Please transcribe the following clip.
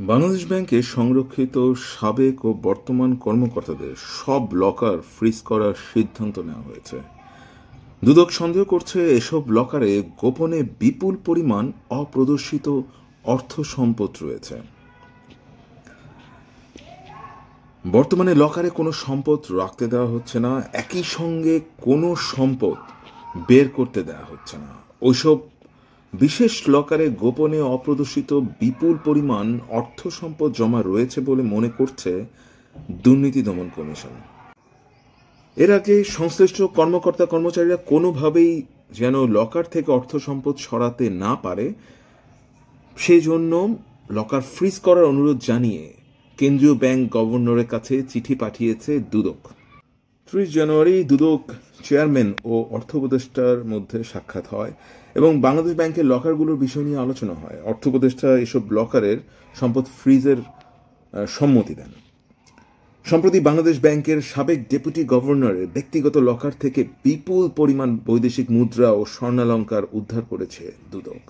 বাংলাদেশ ব্যাংকে সংরক্ষিত সাবেক ও বর্তমান কর্মকর্তাদের সব লকার ফ্রিজ করার সিদ্ধান্ত নেওয়া হয়েছে। দুদক সন্দেহ করছে এসব লকারে গোপনে বিপুল পরিমাণ অপ্রদর্শিত অর্থ সম্পদ রয়েছে। বর্তমানে লকারে কোনো সম্পদ রাখতে দেওয়া হচ্ছে না, একই সঙ্গে কোনো সম্পদ বের করতে দেওয়া হচ্ছে না। ওইসব বিশেষ লকারে গোপনে অপ্রদর্শিত বিপুল পরিমাণ অর্থ সম্পদ জমা রয়েছে বলে মনে করছে দুর্নীতি দমন কমিশন। এর আগে সংশ্লিষ্ট কর্মকর্তা কর্মচারীরা কোনোভাবেই যেন লকার থেকে অর্থ সম্পদ সরাতে না পারে সেই জন্য লকার ফ্রিজ করার অনুরোধ জানিয়ে কেন্দ্রীয় ব্যাংক গভর্নরের কাছে চিঠি পাঠিয়েছে দুদক। ৩০ জানুয়ারি দুদক চেয়ারম্যান ও অর্থ উপদেষ্টার মধ্যে সাক্ষাৎ হয় এবং বাংলাদেশ ব্যাংকের লকারগুলোর বিষয় নিয়ে আলোচনা হয়। অর্থ উপদেষ্টা এসব লকারের সম্পদ ফ্রিজের সম্মতি দেন। সম্প্রতি বাংলাদেশ ব্যাংকের সাবেক ডেপুটি গভর্নরের ব্যক্তিগত লকার থেকে বিপুল পরিমাণ বৈদেশিক মুদ্রা ও স্বর্ণালংকার উদ্ধার করেছে দুদক।